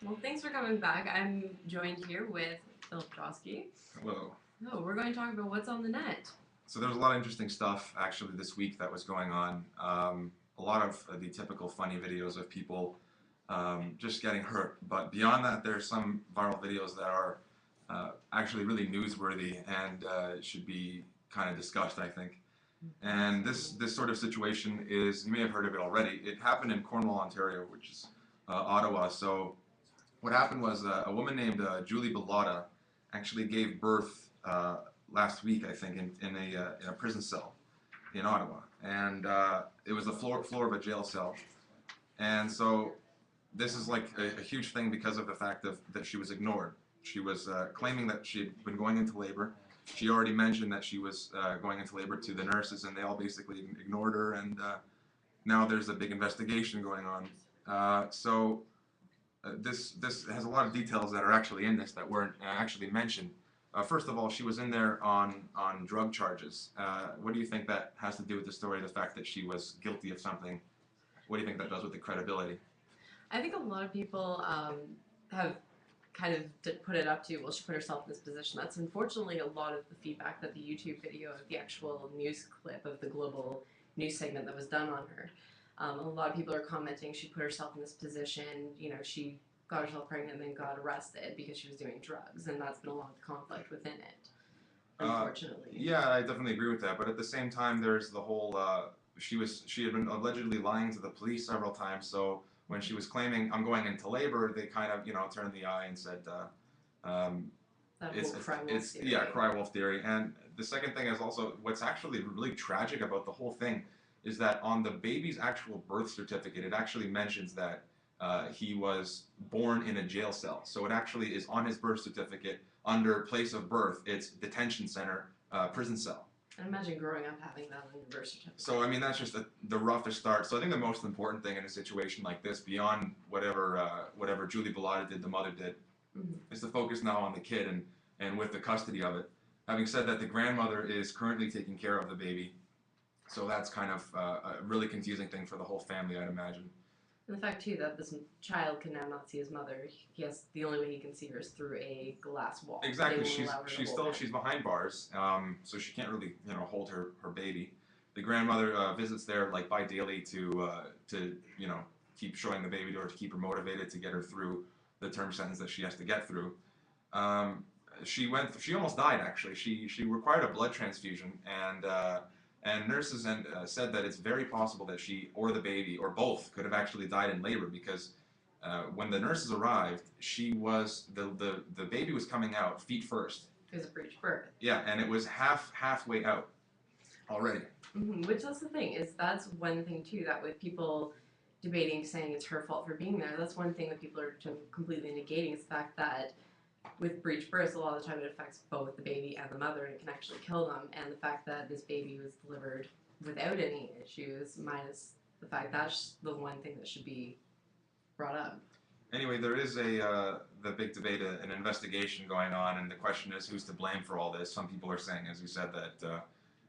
Well, thanks for coming back. I'm joined here with Philip Josky. Hello. Oh, we're going to talk about what's on the net. So there's a lot of interesting stuff actually this week that was going on. A lot of the typical funny videos of people just getting hurt. But beyond that, there's some viral videos that are actually really newsworthy and should be kind of discussed, I think. And this sort of situation is, you may have heard of it already. It happened in Cornwall, Ontario, which is Ottawa. So what happened was a woman named Julie Bellotta actually gave birth last week, I think, in a prison cell in Ottawa, and it was the floor of a jail cell. And so this is like a huge thing because of the fact that she was ignored. She was claiming that she had been going into labor. She already mentioned that she was going into labor to the nurses, and they all basically ignored her. And now there's a big investigation going on. This has a lot of details that are actually in this that weren't actually mentioned. First of all, she was in there on drug charges. What do you think that has to do with the story? The fact that she was guilty of something. What do you think that does with the credibility? I think a lot of people have kind of put it up to, well, she put herself in this position. That's unfortunately a lot of the feedback that the YouTube video of the actual news clip of the global news segment that was done on her. A lot of people are commenting she put herself in this position. You know, she got herself pregnant and then got arrested because she was doing drugs, and that's been a lot of the conflict within it, unfortunately. Yeah, I definitely agree with that. But at the same time, there's the whole she had been allegedly lying to the police several times. So when she was claiming I'm going into labor, they kind of turned the eye and said that whole cry wolf theory. Yeah, cry wolf theory. And the second thing is also what's actually really tragic about the whole thing is that on the baby's actual birth certificate, it actually mentions that he was born in a jail cell. So it actually is on his birth certificate under place of birth. It's detention center, prison cell. And imagine growing up having that on your birth certificate. So I mean that's just the roughest start. So I think the most important thing in a situation like this, beyond whatever Julie Bellotta did, the mother did, is to focus now on the kid and with the custody of it. Having said that, the grandmother is currently taking care of the baby, so that's kind of a really confusing thing for the whole family, I'd imagine. And the fact too that this child can now not see his mother. The only way he can see her is through a glass wall. Exactly. She's behind bars, so she can't really hold her baby. The grandmother visits there like bi daily to keep showing the baby to her, to keep her motivated, to get her through the term sentence that she has to get through. She almost died actually. She required a blood transfusion, and nurses said that it's very possible that she or the baby or both could have actually died in labor because when the nurses arrived, she was the baby was coming out feet first. It was a breech birth. Yeah, and it was halfway out already. Which that's the thing that's one thing too that with people debating saying it's her fault for being there, that's one thing that people are completely negating is the fact that with breech births, a lot of the time it affects both the baby and the mother, and it can actually kill them. And the fact that this baby was delivered without any issues, minus the fact that's the one thing that should be brought up. Anyway, there is the big debate, an investigation going on, and the question is who's to blame for all this. Some people are saying, as you said, that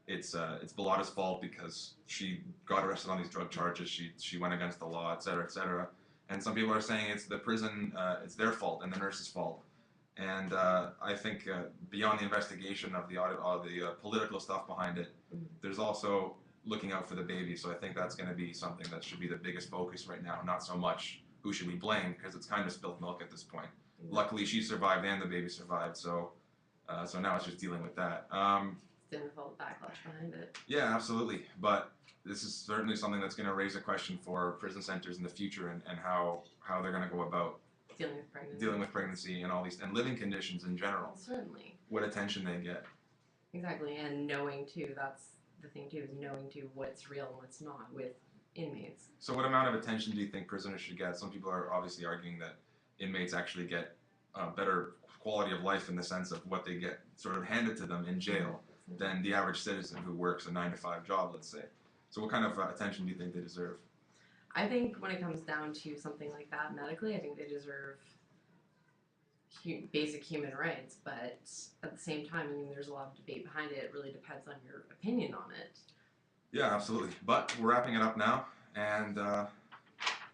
it's Bellotta's fault because she got arrested on these drug charges. She went against the law, et cetera, et cetera. And some people are saying it's the prison, it's their fault and the nurse's fault. And I think beyond the investigation of the political stuff behind it, there's also looking out for the baby. So I think that's going to be something that should be the biggest focus right now. Not so much who should we blame, because it's kind of spilled milk at this point. Luckily, she survived and the baby survived. So now it's just dealing with that. Dealing with all the backlash behind it. Yeah, absolutely. But this is certainly something that's going to raise a question for prison centers in the future and how they're going to go about dealing with pregnancy and all these and living conditions in general. Certainly. What attention they get. Exactly, and knowing too, that's the thing too, is knowing too what's real and what's not with inmates. So what amount of attention do you think prisoners should get? Some people are obviously arguing that inmates actually get better quality of life in the sense of what they get sort of handed to them in jail than the average citizen who works a 9-to-5 job, let's say. So what kind of attention do you think they deserve? I think when it comes down to something like that medically, I think they deserve basic human rights, but at the same time, I mean, there's a lot of debate behind it. It really depends on your opinion on it. Yeah, absolutely. But we're wrapping it up now, and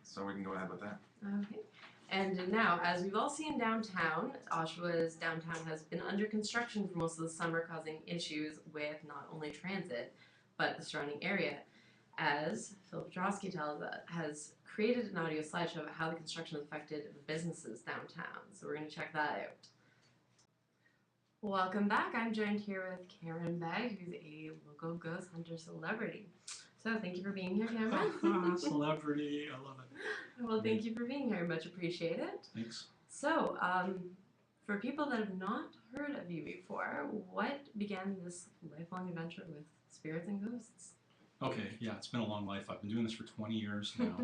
so we can go ahead with that. Okay. And now, as we've all seen downtown, Oshawa's downtown has been under construction for most of the summer, causing issues with not only transit, but the surrounding area. As Phil Petrosky tells us, has created an audio slideshow about how the construction has affected the businesses downtown. So we're going to check that out. Welcome back. I'm joined here with Cameron Begg, who's a local ghost hunter celebrity. So thank you for being here, Cameron. Celebrity, I love it. Well, thank you for being here. Much appreciated. Thanks. So, for people that have not heard of you before, what began this lifelong adventure with spirits and ghosts? Okay, yeah, it's been a long life. I've been doing this for 20 years now.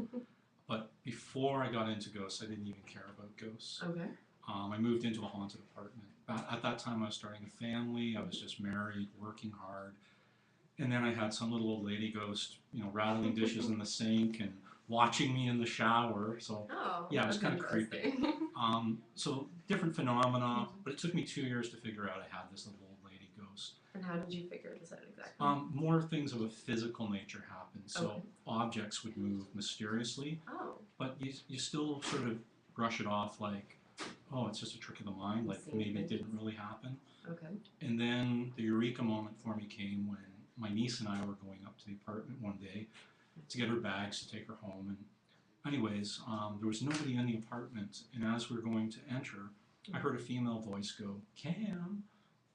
But before I got into ghosts, I didn't even care about ghosts. Okay. I moved into a haunted apartment. At that time, I was starting a family. I was just married, working hard. And then I had some little old lady ghost, rattling dishes in the sink and watching me in the shower. So yeah, it was kind of creepy. So different phenomena, but it took me 2 years to figure out I had this little old lady ghost. And how did you figure this out exactly? More things of a physical nature happened. So Okay. objects would move mysteriously, Oh. but you still sort of brush it off like, oh, it's just a trick of the mind, like Same maybe it thing. didn't really happen. Okay. And then the eureka moment for me came when my niece and I were going up to the apartment one day to get her bags to take her home. And anyways, there was nobody in the apartment. And as we were going to enter, I heard a female voice go, Cam.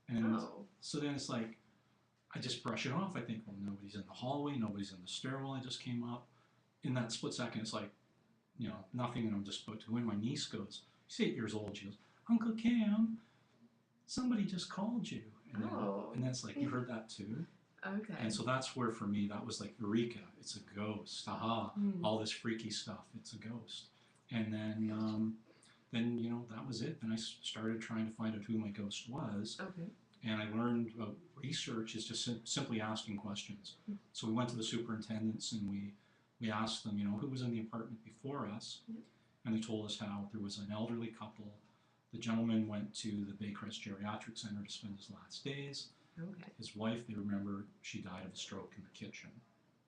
And Oh. so then it's like, I just brush it off. I think, well, nobody's in the hallway, nobody's in the stairwell. I just came up. In that split second, it's like, nothing. And I'm just about to go in. My niece goes, she's 8 years old. She goes, Uncle Cam, somebody just called you. And Oh. then it's like, you heard that too? Okay. And so that's where, for me, that was like eureka. It's a ghost. Aha! Hmm. All this freaky stuff. It's a ghost. And then, that was it. Then I started trying to find out who my ghost was, Okay. and I learned about research is just simply asking questions. So we went to the superintendents and we asked them, who was in the apartment before us, Yep. and they told us how there was an elderly couple. The gentleman went to the Baycrest Geriatric Center to spend his last days. Okay. His wife, they remember, she died of a stroke in the kitchen.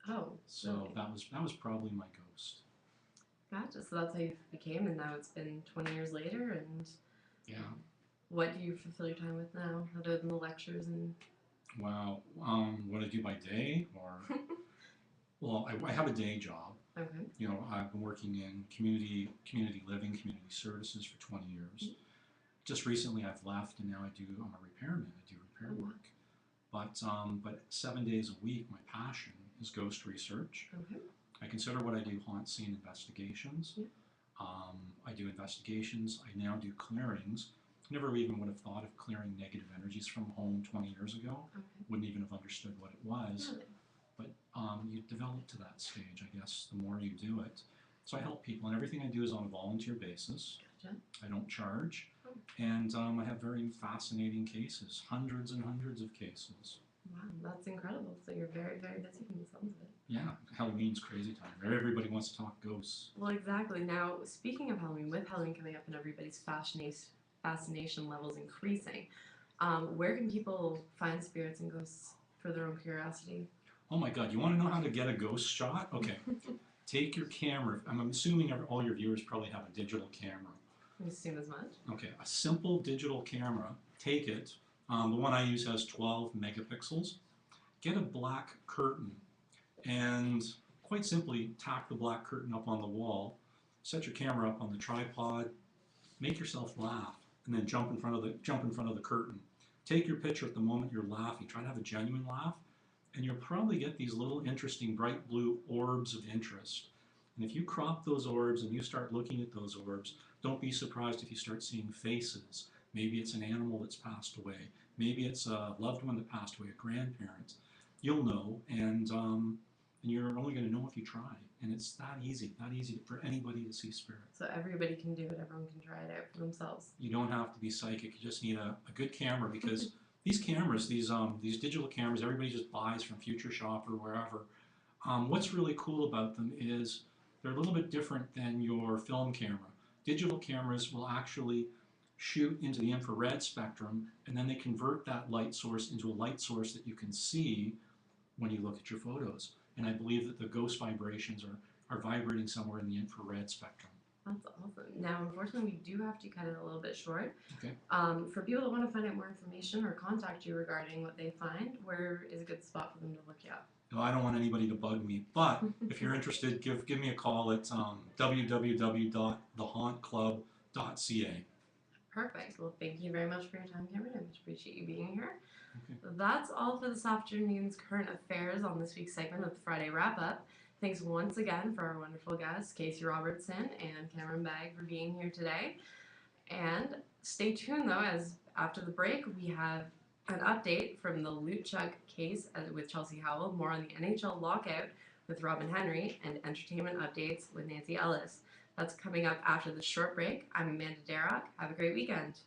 Oh. So okay. that was probably my ghost. Gotcha. So that's how you became, and now it's been 20 years later. And Yeah. what do you fulfill your time with now, other than the lectures and? Wow. What I do by day, or well, I have a day job. Okay. I've been working in community living, community services for 20 years. Just recently, I've left, and now I'm a repairman. I do repair Oh. work. But 7 days a week, my passion is ghost research. Okay. I consider what I do haunt scene investigations. Yeah. I do investigations. I now do clearings. Never even would have thought of clearing negative energies from home 20 years ago. Okay. Wouldn't even have understood what it was. Really? But you develop to that stage, I guess, the more you do it. So I help people, and everything I do is on a volunteer basis. Gotcha. I don't charge. Oh. And I have very fascinating cases, hundreds and hundreds of cases. Wow, that's incredible. So you're very, very busy from the sounds of it. Yeah, Halloween's crazy time. Everybody wants to talk ghosts. Well, exactly. Now, speaking of Halloween, with Halloween coming up and everybody's fascination levels increasing, where can people find spirits and ghosts for their own curiosity? Oh my God, you want to know how to get a ghost shot? Okay, take your camera. I'm assuming all your viewers probably have a digital camera. I assume as much. Okay, a simple digital camera. Take it. The one I use has 12 megapixels. Get a black curtain and quite simply tack the black curtain up on the wall. Set your camera up on the tripod. Make yourself laugh, and then jump in front of the curtain. Take your picture at the moment you're laughing. Try to have a genuine laugh, and you'll probably get these little interesting bright blue orbs of interest. And if you crop those orbs and you start looking at those orbs, don't be surprised if you start seeing faces. Maybe it's an animal that's passed away. Maybe it's a loved one that passed away, a grandparent. You'll know, and you're only going to know if you try. And it's that easy for anybody to see spirits. So everybody can do it. Everyone can try it out for themselves. You don't have to be psychic. You just need a good camera, because these cameras, these digital cameras, everybody just buys from Future Shop or wherever. What's really cool about them is they're a little bit different than your film camera. Digital cameras will actually shoot into the infrared spectrum, and then they convert that light source into a light source that you can see when you look at your photos. And I believe that the ghost vibrations are vibrating somewhere in the infrared spectrum. That's awesome. Now, unfortunately, we do have to cut it a little bit short. Okay. For people that want to find out more information or contact you regarding what they find, where is a good spot for them to look you up? Well, I don't want anybody to bug me, but if you're interested, give me a call at www.thehauntclub.ca. Perfect. Well, thank you very much for your time, Cameron. I much appreciate you being here. Okay. That's all for this afternoon's current affairs on this week's segment of the Friday Wrap Up. Thanks once again for our wonderful guests, Casey Robertson and Cameron Bagg, for being here today. And stay tuned, though, as after the break, we have an update from the Luchuk case with Chelsea Howell, more on the NHL lockout with Robin Henry, and entertainment updates with Nancy Ellis. That's coming up after the short break. I'm Amanda Darroch. Have a great weekend.